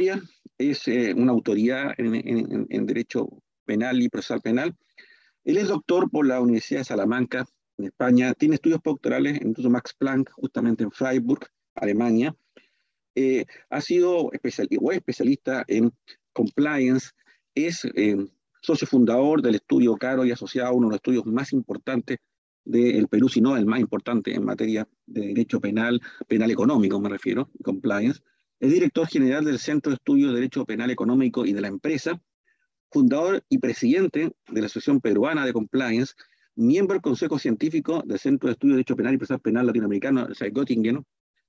Coria es una autoridad en derecho penal y procesal penal. Él es doctor por la Universidad de Salamanca, en España. Tiene estudios postdoctorales en el Instituto Max Planck, justamente en Freiburg, Alemania. Ha sido especialista en compliance. Es socio fundador del estudio Caro y asociado, uno de los estudios más importantes del Perú, si no el más importante en materia de derecho penal, penal económico me refiero, compliance. Es director general del Centro de Estudios de Derecho Penal Económico y de la Empresa, fundador y presidente de la Asociación Peruana de Compliance, miembro del Consejo Científico del Centro de Estudios de Derecho Penal y Procesal Penal Latinoamericano, o sea, Göttingen,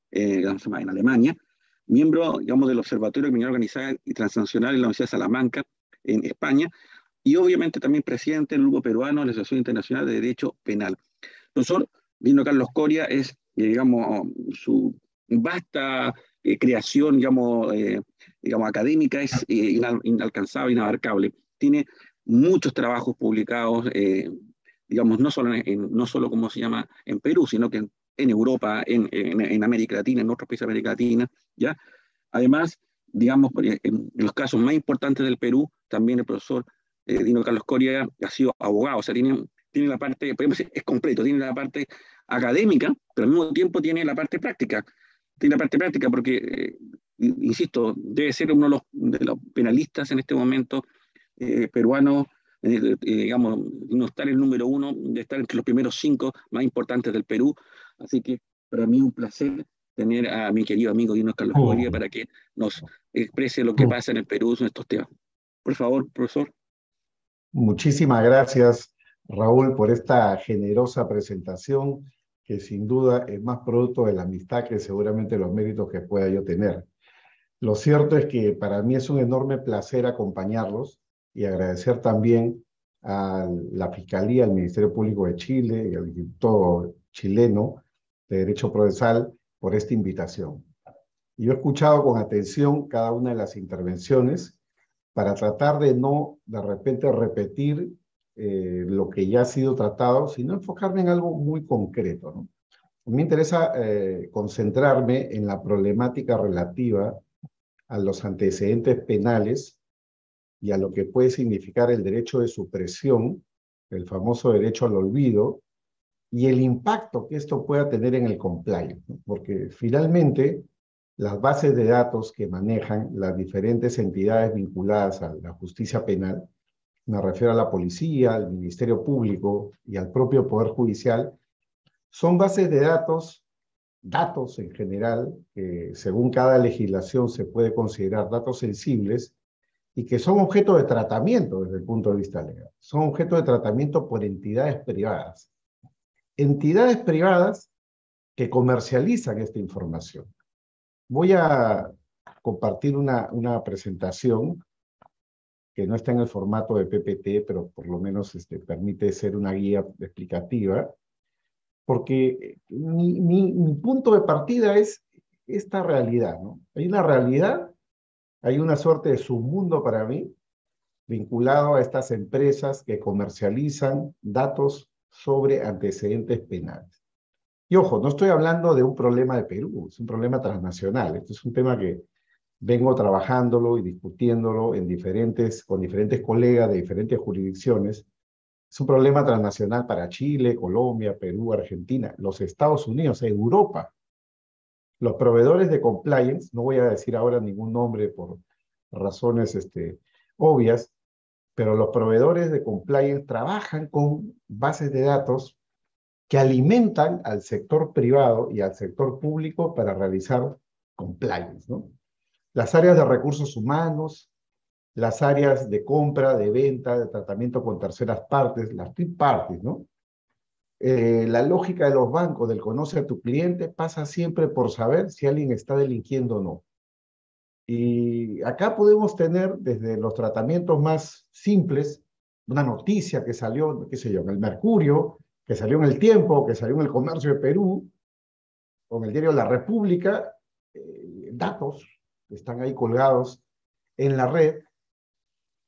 en Alemania, miembro, digamos, del Observatorio de Criminalidad Organizada y Transnacional en la Universidad de Salamanca, en España, y obviamente también presidente del Grupo Peruano de la Asociación Internacional de Derecho Penal. Profesor Lino Carlos Coria es, digamos, su vasta creación, digamos, académica es inalcanzable, inabarcable. Tiene muchos trabajos publicados, digamos, no solo como se llama en Perú, sino que en Europa, en América Latina, en otros países de América Latina, ¿ya? Además, digamos, en los casos más importantes del Perú, también el profesor Dino Carlos Coria ha sido abogado, o sea, tiene la parte, podemos decir, es completo, tiene la parte académica, pero al mismo tiempo tiene la parte práctica. Tiene la parte práctica porque, insisto, debe ser uno de los penalistas en este momento peruanos, digamos, no estar el número uno, de estar entre los primeros 5 más importantes del Perú. Así que para mí es un placer tener a mi querido amigo Dino Carlos Coria para que nos exprese lo que pasa en el Perú en estos temas. Por favor, profesor. Muchísimas gracias, Raúl, por esta generosa presentación, que sin duda es más producto de la amistad que seguramente los méritos que pueda yo tener. Lo cierto es que para mí es un enorme placer acompañarlos y agradecer también a la Fiscalía, al Ministerio Público de Chile y al Instituto Chileno de Derecho Procesal por esta invitación. Yo he escuchado con atención cada una de las intervenciones para tratar de no de repente repetir lo que ya ha sido tratado, sino enfocarme en algo muy concreto, ¿no? Me interesa concentrarme en la problemática relativa a los antecedentes penales y a lo que puede significar el derecho de supresión, el famoso derecho al olvido, y el impacto que esto pueda tener en el compliance, ¿no? Porque finalmente las bases de datos que manejan las diferentes entidades vinculadas a la justicia penal, me refiero a la policía, al Ministerio Público y al propio Poder Judicial, son bases de datos en general, que según cada legislación se puede considerar datos sensibles y que son objeto de tratamiento desde el punto de vista legal. Son objeto de tratamiento por entidades privadas. Entidades privadas que comercializan esta información. Voy a compartir una presentación que no está en el formato de PPT, pero por lo menos permite ser una guía explicativa, porque mi punto de partida es esta realidad, ¿no? Hay una realidad, hay una suerte de submundo para mí, vinculado a estas empresas que comercializan datos sobre antecedentes penales. Y ojo, no estoy hablando de un problema de Perú, es un problema transnacional. Este es un tema que vengo trabajándolo y discutiéndolo con diferentes colegas de diferentes jurisdicciones. Es un problema transnacional para Chile, Colombia, Perú, Argentina, los Estados Unidos, Europa. Los proveedores de compliance, no voy a decir ahora ningún nombre por razones obvias, pero los proveedores de compliance trabajan con bases de datos que alimentan al sector privado y al sector público para realizar compliance, ¿no? Las áreas de recursos humanos, las áreas de compra, de venta, de tratamiento con terceras partes, las third parties, ¿no? La lógica de los bancos del conoce a tu cliente pasa siempre por saber si alguien está delinquiendo o no. Y acá podemos tener desde los tratamientos más simples, una noticia que salió, qué sé yo, en el Mercurio, que salió en El Tiempo, que salió en El Comercio de Perú, o en el diario La República, datos que están ahí colgados en la red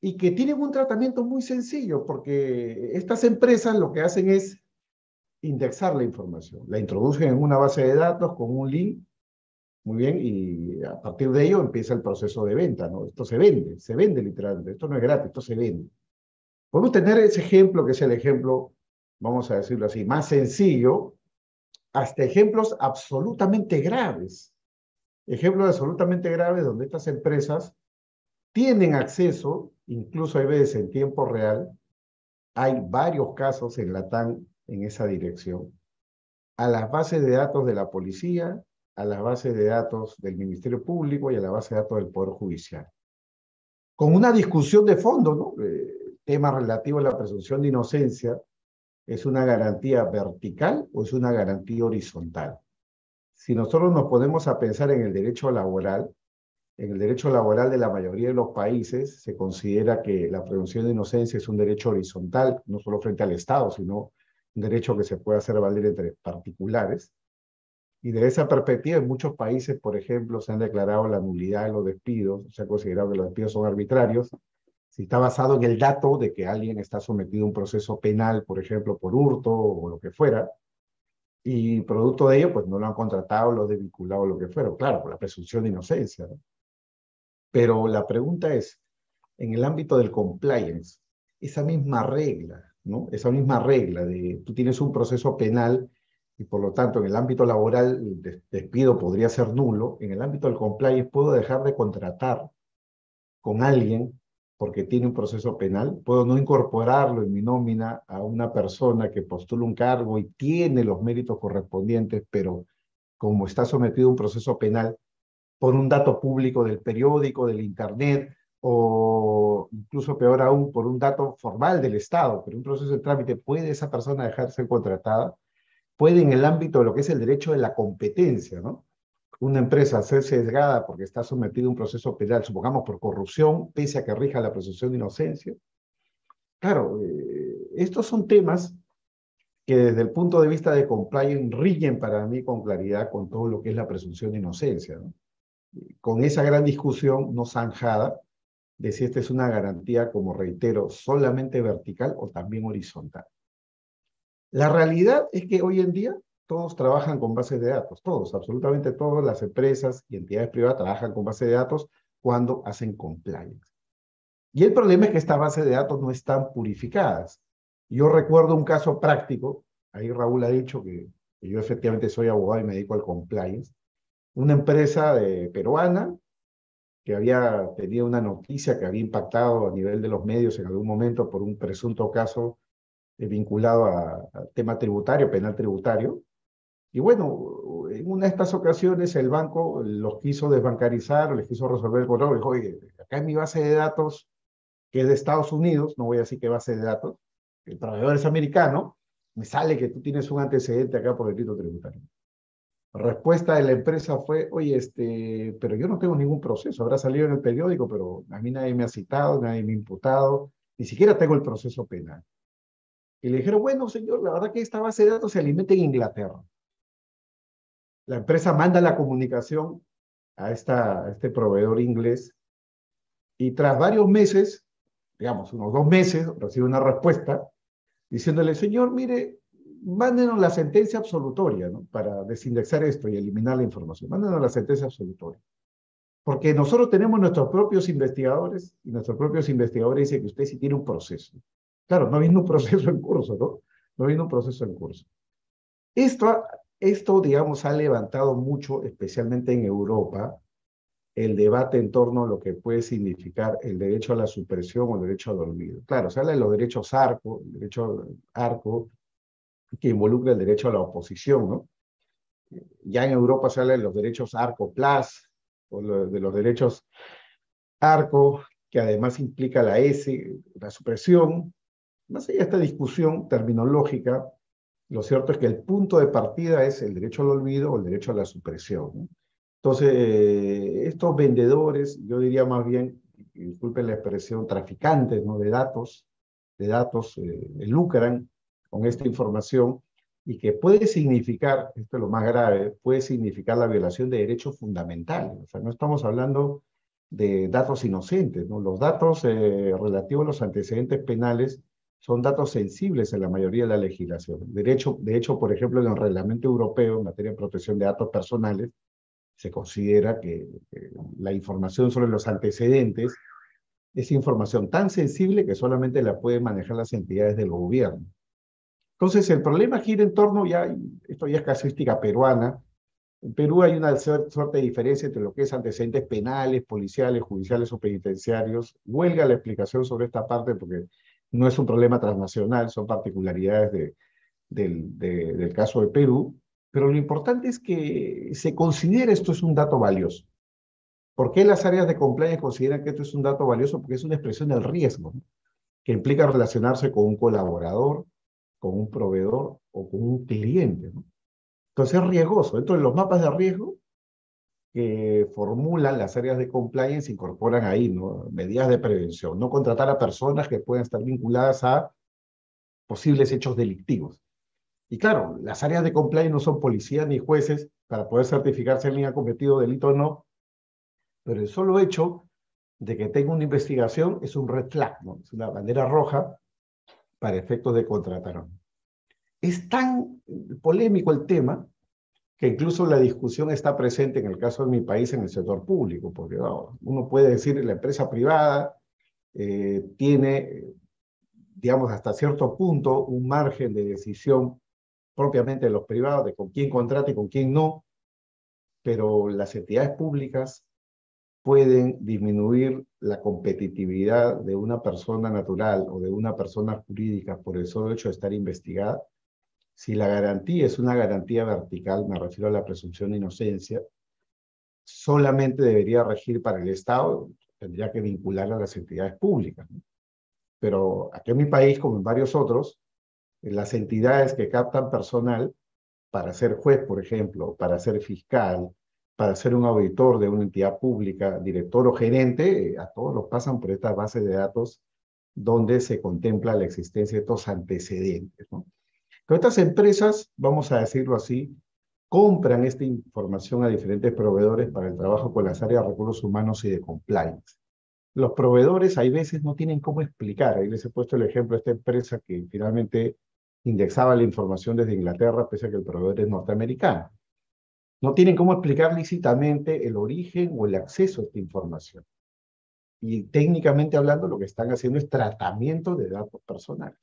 y que tienen un tratamiento muy sencillo, porque estas empresas lo que hacen es indexar la información, la introducen en una base de datos con un link Muy bien, y a partir de ello empieza el proceso de venta, ¿no? Esto se vende literalmente, esto no es gratis, esto se vende. Podemos tener ese ejemplo, que es el ejemplo, vamos a decirlo así, más sencillo, hasta ejemplos absolutamente graves. Ejemplos absolutamente graves donde estas empresas tienen acceso, incluso hay veces en tiempo real, hay varios casos en Latam en esa dirección, a las bases de datos de la policía, a las bases de datos del Ministerio Público y a la base de datos del Poder Judicial. Con una discusión de fondo, ¿no? Tema relativo a la presunción de inocencia, ¿es una garantía vertical o es una garantía horizontal? Si nosotros nos ponemos a pensar en el derecho laboral de la mayoría de los países se considera que la presunción de inocencia es un derecho horizontal, no solo frente al Estado, sino un derecho que se puede hacer valer entre particulares. Y de esa perspectiva, en muchos países, por ejemplo, se han declarado la nulidad de los despidos, se ha considerado que los despidos son arbitrarios, si está basado en el dato de que alguien está sometido a un proceso penal, por ejemplo, por hurto o lo que fuera, y producto de ello, pues no lo han contratado, lo han desvinculado, lo que fuera, claro, por la presunción de inocencia, ¿no? Pero la pregunta es, en el ámbito del compliance, esa misma regla, ¿no? Esa misma regla de tú tienes un proceso penal y por lo tanto en el ámbito laboral el despido podría ser nulo, en el ámbito del compliance puedo dejar de contratar con alguien porque tiene un proceso penal, puedo no incorporarlo en mi nómina a una persona que postula un cargo y tiene los méritos correspondientes, pero como está sometido a un proceso penal, por un dato público del periódico, del internet, o incluso peor aún, por un dato formal del Estado, pero un proceso de trámite, ¿puede esa persona dejar de ser contratada? Puede en el ámbito de lo que es el derecho de la competencia, ¿no? Una empresa ser sesgada porque está sometida a un proceso penal, supongamos por corrupción, pese a que rija la presunción de inocencia. Claro, estos son temas que desde el punto de vista de compliance rigen para mí con claridad con todo lo que es la presunción de inocencia, ¿no? Con esa gran discusión no zanjada de si esta es una garantía, como reitero, solamente vertical o también horizontal. La realidad es que hoy en día todos trabajan con bases de datos, todos, absolutamente todas las empresas y entidades privadas trabajan con bases de datos cuando hacen compliance. Y el problema es que estas bases de datos no están purificadas. Yo recuerdo un caso práctico, ahí Raúl ha dicho que yo efectivamente soy abogado y me dedico al compliance, una empresa peruana que había tenido una noticia que había impactado a nivel de los medios en algún momento por un presunto caso vinculado a tema tributario, penal tributario. Y bueno, en una de estas ocasiones el banco los quiso desbancarizar, les quiso resolver el problema, dijo, oye, acá en mi base de datos, que es de Estados Unidos, no voy a decir qué base de datos, el proveedor es americano, me sale que tú tienes un antecedente acá por delito tributario. La respuesta de la empresa fue, oye, pero yo no tengo ningún proceso, habrá salido en el periódico, pero a mí nadie me ha citado, nadie me ha imputado, ni siquiera tengo el proceso penal. Y le dijeron, bueno, señor, la verdad que esta base de datos se alimenta en Inglaterra. La empresa manda la comunicación a este proveedor inglés y tras varios meses, digamos, unos 2 meses, recibe una respuesta diciéndole, señor, mire, mándenos la sentencia absolutoria, ¿no? Para desindexar esto y eliminar la información. Mándenos la sentencia absolutoria. Porque nosotros tenemos nuestros propios investigadores y nuestros propios investigadores dicen que usted sí tiene un proceso. Claro, no viene un proceso en curso, ¿no? No viene un proceso en curso. Esto, esto, digamos, ha levantado mucho, especialmente en Europa, el debate en torno a lo que puede significar el derecho a la supresión o el derecho al olvido. Claro, se habla de los derechos ARCO, el derecho ARCO, que involucra el derecho a la oposición, ¿no? Ya en Europa se habla de los derechos ARCO Plus, o de los derechos ARCO, que además implica la S, la supresión. Más allá de esta discusión terminológica, lo cierto es que el punto de partida es el derecho al olvido o el derecho a la supresión, ¿no? Entonces, estos vendedores, yo diría más bien, y disculpen la expresión, traficantes, ¿no? De datos lucran con esta información y que puede significar, esto es lo más grave, puede significar la violación de derechos fundamentales. O sea, no estamos hablando de datos inocentes, ¿no? Los datos relativos a los antecedentes penales son datos sensibles en la mayoría de la legislación. De hecho, por ejemplo, en el Reglamento Europeo en materia de protección de datos personales, se considera que la información sobre los antecedentes es información tan sensible que solamente la pueden manejar las entidades del gobierno. Entonces, el problema gira en torno, esto ya es casuística peruana. En Perú hay una suerte de diferencia entre lo que es antecedentes penales, policiales, judiciales o penitenciarios. Huelga la explicación sobre esta parte porque no es un problema transnacional, son particularidades del caso de Perú, pero lo importante es que se considere esto es un dato valioso. ¿Por qué las áreas de compliance consideran que esto es un dato valioso? Porque es una expresión del riesgo, ¿no? Que implica relacionarse con un colaborador, con un proveedor o con un cliente, ¿no? Entonces es riesgoso. Dentro de los mapas de riesgo que formulan las áreas de compliance incorporan ahí, ¿no? Medidas de prevención, no contratar a personas que puedan estar vinculadas a posibles hechos delictivos. Y claro, las áreas de compliance no son policías ni jueces para poder certificar si alguien ha cometido delito o no, pero el solo hecho de que tenga una investigación es un red flag, ¿no? Es una bandera roja para efectos de contratar. Es tan polémico el tema que incluso la discusión está presente en el caso de mi país en el sector público, porque uno puede decir que la empresa privada tiene, digamos, hasta cierto punto un margen de decisión propiamente de los privados, de con quién contrata y con quién no, pero las entidades públicas pueden disminuir la competitividad de una persona natural o de una persona jurídica por el solo hecho de estar investigada. Si la garantía es una garantía vertical, me refiero a la presunción de inocencia, solamente debería regir para el Estado, tendría que vincular a las entidades públicas, ¿no? Pero aquí en mi país, como en varios otros, las entidades que captan personal para ser juez, por ejemplo, para ser fiscal, para ser un auditor de una entidad pública, director o gerente, a todos los pasan por esta base de datos donde se contempla la existencia de estos antecedentes, ¿no? Pero estas empresas, vamos a decirlo así, compran esta información a diferentes proveedores para el trabajo con las áreas de recursos humanos y de compliance. Los proveedores hay veces no tienen cómo explicar. Ahí les he puesto el ejemplo de esta empresa que finalmente indexaba la información desde Inglaterra, pese a que el proveedor es norteamericano. No tienen cómo explicar lícitamente el origen o el acceso a esta información. Y técnicamente hablando, lo que están haciendo es tratamiento de datos personales.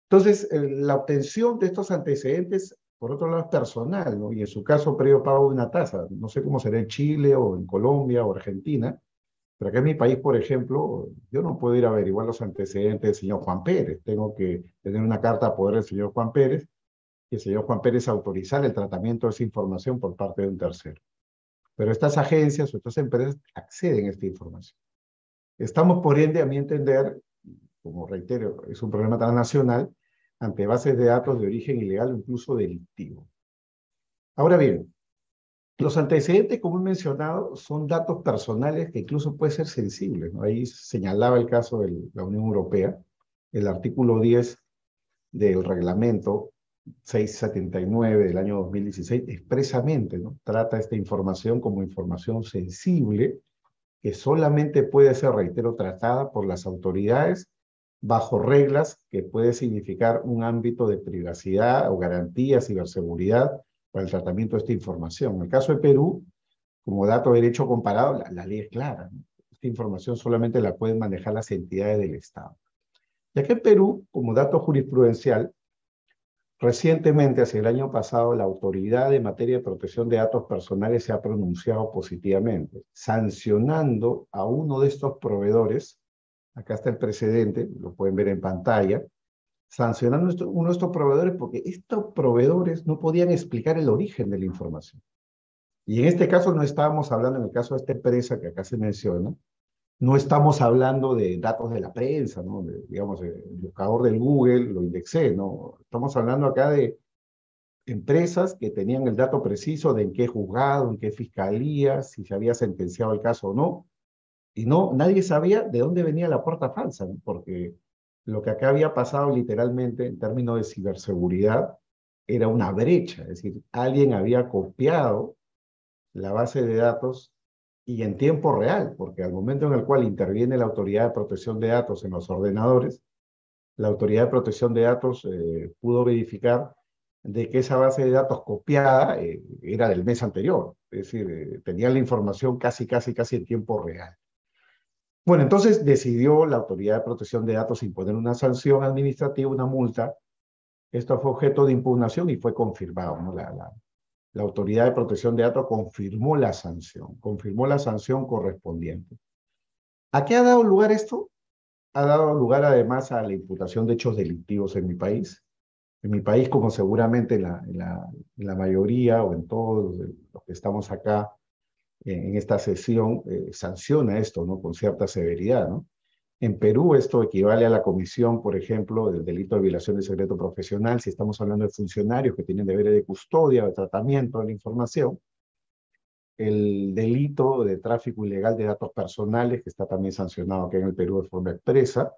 Entonces, la obtención de estos antecedentes, por otro lado, es personal, ¿no? Y en su caso, previo pago de una tasa. No sé cómo será en Chile o en Colombia o Argentina, pero acá en mi país, por ejemplo, yo no puedo ir a averiguar los antecedentes del señor Juan Pérez. Tengo que tener una carta a poder del señor Juan Pérez y el señor Juan Pérez autorizar el tratamiento de esa información por parte de un tercero. Pero estas agencias o estas empresas acceden a esta información. Estamos, por ende, a mi entender, como reitero, es un problema transnacional, ante bases de datos de origen ilegal o incluso delictivo. Ahora bien, los antecedentes, como he mencionado, son datos personales que incluso pueden ser sensibles, ¿no? Ahí señalaba el caso de la Unión Europea, el artículo 10 del reglamento 679 del año 2016, expresamente, ¿no? Trata esta información como información sensible que solamente puede ser, reitero, tratada por las autoridades bajo reglas que puede significar un ámbito de privacidad o garantía, ciberseguridad para el tratamiento de esta información. En el caso de Perú, como dato de derecho comparado, la ley es clara, ¿no? Esta información solamente la pueden manejar las entidades del Estado. Ya que en Perú, como dato jurisprudencial, recientemente, hacia el año pasado, la autoridad en materia de protección de datos personales se ha pronunciado positivamente, sancionando a uno de estos proveedores. Acá está el precedente, lo pueden ver en pantalla, sancionando a uno de estos proveedores porque estos proveedores no podían explicar el origen de la información. Y en este caso no estábamos hablando, en el caso de esta empresa que acá se menciona, no estamos hablando de datos de la prensa, ¿no? Digamos, el buscador del Google lo indexé, ¿no? Estamos hablando acá de empresas que tenían el dato preciso de en qué juzgado, en qué fiscalía, si se había sentenciado el caso o no. Y no, nadie sabía de dónde venía la puerta falsa, ¿no? Porque lo que acá había pasado literalmente en términos de ciberseguridad era una brecha, es decir, alguien había copiado la base de datos y en tiempo real, porque al momento en el cual interviene la Autoridad de Protección de Datos en los ordenadores, la Autoridad de Protección de Datos pudo verificar de que esa base de datos copiada era del mes anterior, es decir, tenían la información casi en tiempo real. Bueno, entonces decidió la Autoridad de Protección de Datos imponer una sanción administrativa, una multa. Esto fue objeto de impugnación y fue confirmado, ¿no? La Autoridad de Protección de Datos confirmó la sanción correspondiente. ¿A qué ha dado lugar esto? Ha dado lugar además a la imputación de hechos delictivos en mi país. En mi país, como seguramente en la mayoría o en todos los que estamos acá en esta sesión, sanciona esto, ¿no? Con cierta severidad, ¿no? En Perú esto equivale a la comisión, por ejemplo, del delito de violación de secreto profesional, si estamos hablando de funcionarios que tienen deberes de custodia o de tratamiento de la información, el delito de tráfico ilegal de datos personales, que está también sancionado aquí en el Perú de forma expresa,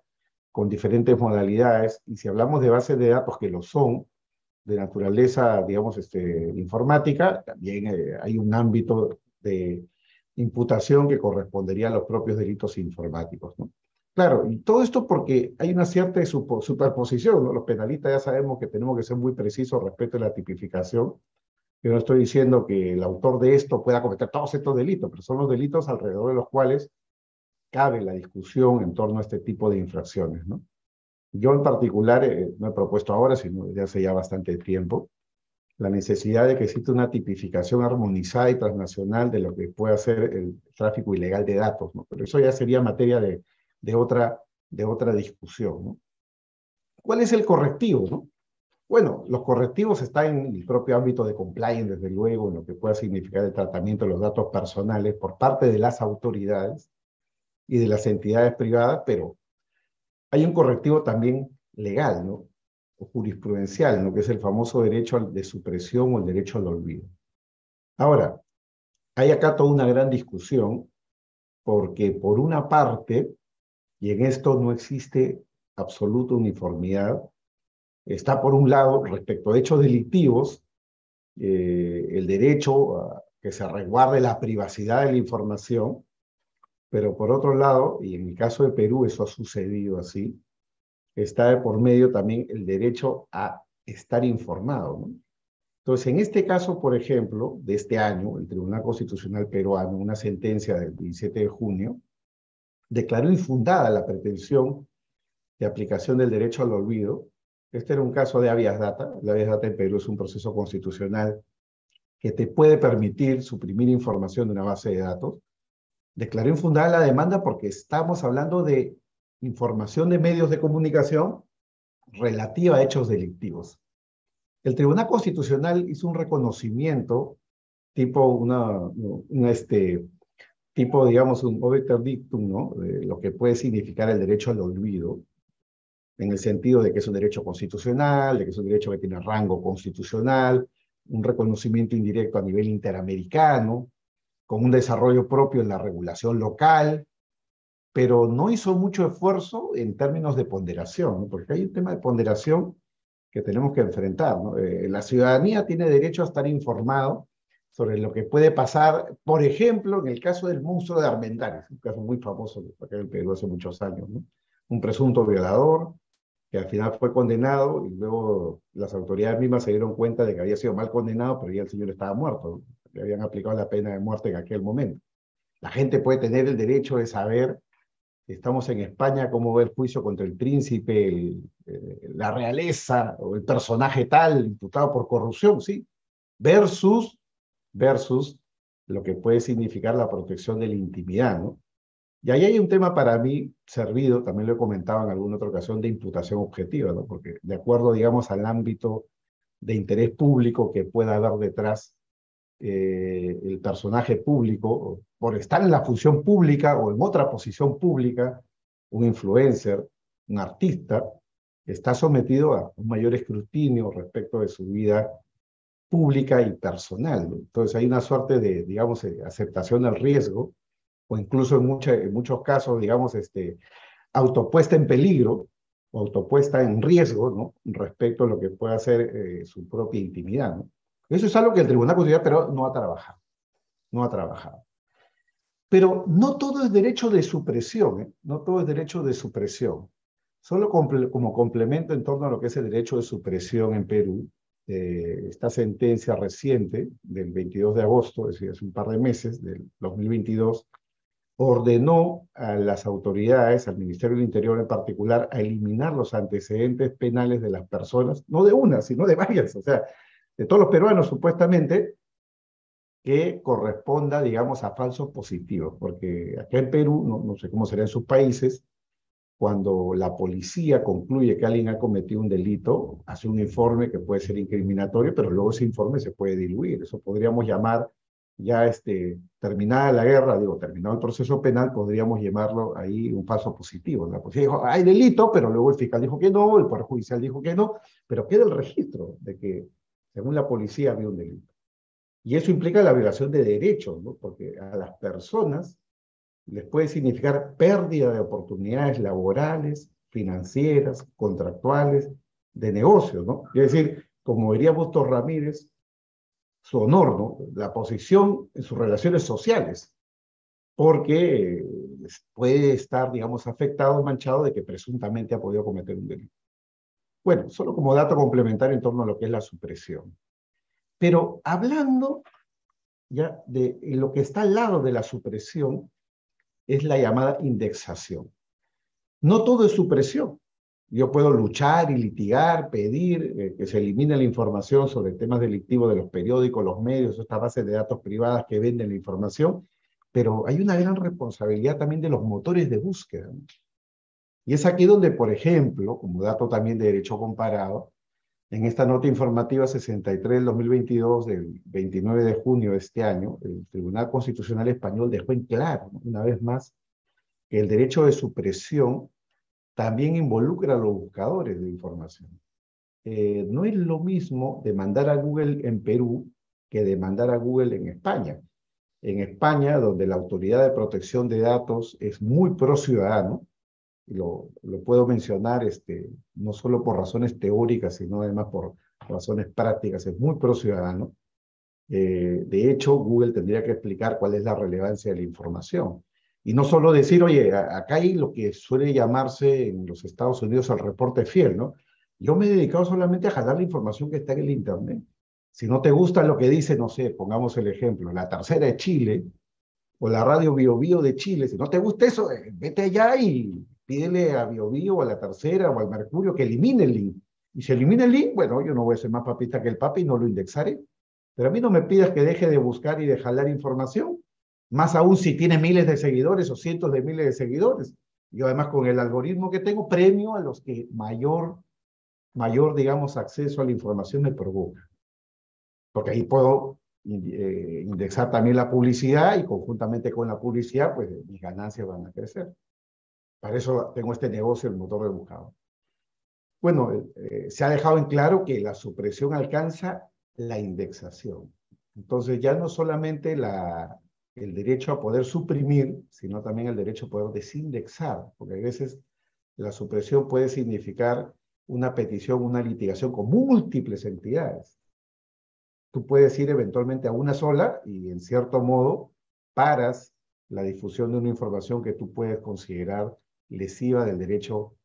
con diferentes modalidades, y si hablamos de bases de datos que lo son, de naturaleza, digamos, informática, también hay un ámbito de imputación que correspondería a los propios delitos informáticos, ¿no? Claro, y todo esto porque hay una cierta superposición, ¿no? Los penalistas ya sabemos que tenemos que ser muy precisos respecto a la tipificación. Yo no estoy diciendo que el autor de esto pueda cometer todos estos delitos, pero son los delitos alrededor de los cuales cabe la discusión en torno a este tipo de infracciones, ¿no? Yo en particular no he propuesto ahora, sino desde hace ya bastante tiempo, la necesidad de que exista una tipificación armonizada y transnacional de lo que puede hacer el tráfico ilegal de datos, ¿no? Pero eso ya sería materia de otra discusión, ¿no? ¿Cuál es el correctivo, no? Bueno, los correctivos están en el propio ámbito de compliance, desde luego, en lo que pueda significar el tratamiento de los datos personales por parte de las autoridades y de las entidades privadas, pero hay un correctivo también legal, ¿no? O jurisprudencial, ¿no? Que es el famoso derecho de supresión o el derecho al olvido. Ahora, hay acá toda una gran discusión porque por una parte, y en esto no existe absoluta uniformidad, está por un lado, respecto a hechos delictivos, el derecho a que se resguarde la privacidad de la información, pero por otro lado, y en el caso de Perú eso ha sucedido así, está de por medio también el derecho a estar informado, ¿no? Entonces, en este caso, por ejemplo, de este año, el Tribunal Constitucional peruano, una sentencia del 17 de junio, declaró infundada la pretensión de aplicación del derecho al olvido. Este era un caso de habeas data. El habeas data en Perú es un proceso constitucional que te puede permitir suprimir información de una base de datos. Declaró infundada la demanda porque estamos hablando de información de medios de comunicación relativa a hechos delictivos. El Tribunal Constitucional hizo un reconocimiento tipo tipo, digamos, un obiter dictum, ¿no? De lo que puede significar el derecho al olvido, en el sentido de que es un derecho constitucional, de que es un derecho que tiene rango constitucional, un reconocimiento indirecto a nivel interamericano, con un desarrollo propio en la regulación local, pero no hizo mucho esfuerzo en términos de ponderación, ¿no? Porque hay un tema de ponderación que tenemos que enfrentar, ¿no? La ciudadanía tiene derecho a estar informado sobre lo que puede pasar, por ejemplo, en el caso del monstruo de Armendáriz, un caso muy famoso que fue acá en Perú hace muchos años, ¿no? Un presunto violador que al final fue condenado y luego las autoridades mismas se dieron cuenta de que había sido mal condenado, pero ya el señor estaba muerto, ¿no? Le habían aplicado la pena de muerte en aquel momento. La gente puede tener el derecho de saber, estamos en España, cómo va el juicio contra el príncipe, la realeza o el personaje tal imputado por corrupción, ¿sí? Versus lo que puede significar la protección de la intimidad, ¿no? Y ahí hay un tema para mí servido, también lo he comentado en alguna otra ocasión, de imputación objetiva, ¿no? Porque de acuerdo, digamos, al ámbito de interés público que pueda haber detrás el personaje público, por estar en la función pública o en otra posición pública, un influencer, un artista, está sometido a un mayor escrutinio respecto de su vida pública y personal, ¿no? Entonces hay una suerte de, digamos, aceptación del riesgo, o incluso en muchos casos, digamos, autopuesta en peligro, o autopuesta en riesgo, ¿no? Respecto a lo que pueda ser su propia intimidad, ¿no? Eso es algo que el Tribunal Constitucional pero no ha trabajado, no ha trabajado. Pero no todo es derecho de supresión, ¿eh? No todo es derecho de supresión. Solo como complemento en torno a lo que es el derecho de supresión en Perú, esta sentencia reciente del 22 de agosto, es decir, hace un par de meses, del 2022, ordenó a las autoridades, al Ministerio del Interior en particular, a eliminar los antecedentes penales de las personas, no de una, sino de varias, o sea, de todos los peruanos supuestamente, que corresponda, digamos, a falsos positivos, porque acá en Perú, no sé cómo será en sus países, cuando la policía concluye que alguien ha cometido un delito, hace un informe que puede ser incriminatorio, pero luego ese informe se puede diluir. Eso podríamos llamar, ya terminada la guerra, digo, terminado el proceso penal, podríamos llamarlo ahí un falso positivo. La policía dijo, hay delito, pero luego el fiscal dijo que no, el Poder Judicial dijo que no, pero queda el registro de que, según la policía, había un delito. Y eso implica la violación de derechos, ¿no? Porque a las personas les puede significar pérdida de oportunidades laborales, financieras, contractuales, de negocios, ¿no? Es decir, como diría Bustos Ramírez, su honor, ¿no? La posición en sus relaciones sociales, porque puede estar, digamos, afectado, manchado de que presuntamente ha podido cometer un delito. Bueno, solo como dato complementario en torno a lo que es la supresión. Pero hablando ya de lo que está al lado de la supresión, es la llamada indexación. No todo es supresión. Yo puedo luchar y litigar, pedir que se elimine la información sobre temas delictivos de los periódicos, los medios, estas bases de datos privadas que venden la información, pero hay una gran responsabilidad también de los motores de búsqueda, ¿no? Y es aquí donde, por ejemplo, como dato también de derecho comparado, en esta nota informativa 63 del 2022, del 29 de junio de este año, el Tribunal Constitucional Español dejó en claro, ¿no?, una vez más, que el derecho de supresión también involucra a los buscadores de información. No es lo mismo demandar a Google en Perú que demandar a Google en España. En España, donde la Autoridad de Protección de Datos es muy pro ciudadano, lo puedo mencionar no solo por razones teóricas, sino además por razones prácticas, es muy pro ciudadano. De hecho, Google tendría que explicar cuál es la relevancia de la información. Y no solo decir, oye, acá hay lo que suele llamarse en los Estados Unidos el reporte fiel, ¿no? Yo me he dedicado solamente a jalar la información que está en el Internet. Si no te gusta lo que dice, no sé, pongamos el ejemplo, la Tercera de Chile o la radio Bio Bio de Chile, si no te gusta eso, vete allá y pídele a Bio Bio o a la Tercera o al Mercurio que elimine el link. Y si elimina el link, bueno, yo no voy a ser más papista que el papi y no lo indexaré. Pero a mí no me pidas que deje de buscar y de jalar información, más aún si tiene miles de seguidores o cientos de miles de seguidores. Yo además con el algoritmo que tengo, premio a los que mayor, digamos, acceso a la información me provoca. Porque ahí puedo indexar también la publicidad y conjuntamente con la publicidad, pues mis ganancias van a crecer. Para eso tengo este negocio, el motor de buscador. Bueno, se ha dejado en claro que la supresión alcanza la indexación. Entonces ya no solamente el derecho a poder suprimir, sino también el derecho a poder desindexar, porque a veces la supresión puede significar una petición, una litigación con múltiples entidades. Tú puedes ir eventualmente a una sola y en cierto modo paras la difusión de una información que tú puedes considerar lesiva del derecho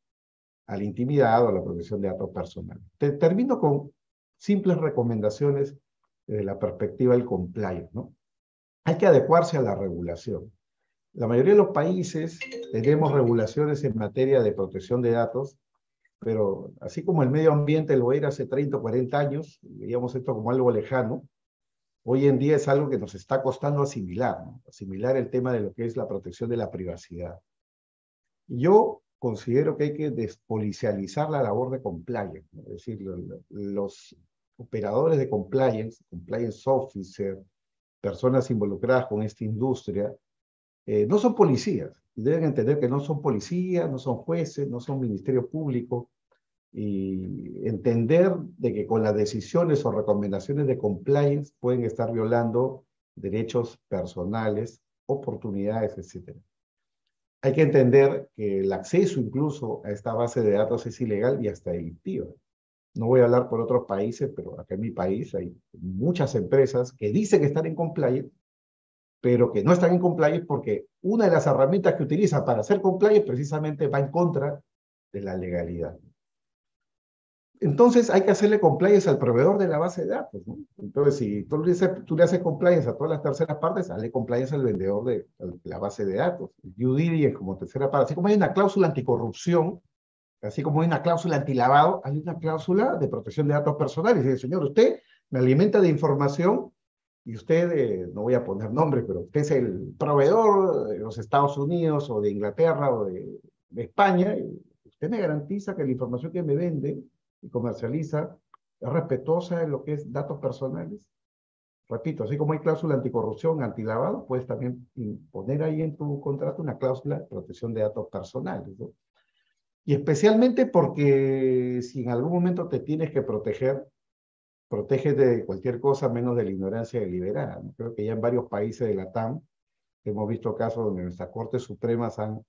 a la intimidad o a la protección de datos personales. Termino con simples recomendaciones desde la perspectiva del compliance, ¿no? Hay que adecuarse a la regulación. La mayoría de los países tenemos regulaciones en materia de protección de datos, pero así como el medio ambiente lo era hace 30 o 40 años, veíamos esto como algo lejano, hoy en día es algo que nos está costando asimilar, ¿no? Asimilar el tema de lo que es la protección de la privacidad. Yo considero que hay que despolicializar la labor de compliance, ¿no? Es decir, los operadores de compliance, compliance officer, personas involucradas con esta industria, no son policías. Deben entender que no son policías, no son jueces, no son ministerios públicos, y entender de que con las decisiones o recomendaciones de compliance pueden estar violando derechos personales, oportunidades, etc. Hay que entender que el acceso incluso a esta base de datos es ilegal y hasta delictivo. No voy a hablar por otros países, pero acá en mi país hay muchas empresas que dicen estar en compliance, pero que no están en compliance porque una de las herramientas que utilizan para hacer compliance precisamente va en contra de la legalidad. entonces hay que hacerle compliance al proveedor de la base de datos, ¿no? Entonces, si tú le haces compliance a todas las terceras partes, hazle compliance al vendedor de la base de datos. Due diligence como tercera parte. Así como hay una cláusula anticorrupción, así como hay una cláusula antilavado, hay una cláusula de protección de datos personales. Y dice, señor, usted me alimenta de información y usted, no voy a poner nombres, pero usted es el proveedor de los Estados Unidos o de Inglaterra o de España, y usted me garantiza que la información que me vende y comercializa es respetuosa de lo que es datos personales. Repito, así como hay cláusula anticorrupción, antilavado, puedes también poner ahí en tu contrato una cláusula de protección de datos personales, ¿no? Y especialmente porque si en algún momento te tienes que proteger, protégete de cualquier cosa menos de la ignorancia deliberada, ¿no? Creo que ya en varios países de la TAM hemos visto casos donde nuestras Cortes Supremas han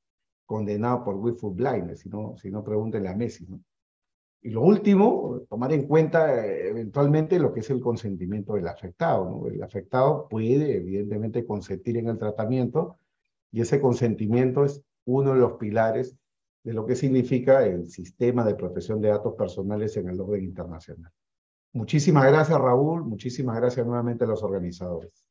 condenado por willful blindness, si no pregúntenle a Messi, ¿no? Y lo último, tomar en cuenta eventualmente lo que es el consentimiento del afectado, ¿no? El afectado puede evidentemente consentir en el tratamiento y ese consentimiento es uno de los pilares de lo que significa el sistema de protección de datos personales en el orden internacional. Muchísimas gracias, Raúl. Muchísimas gracias nuevamente a los organizadores.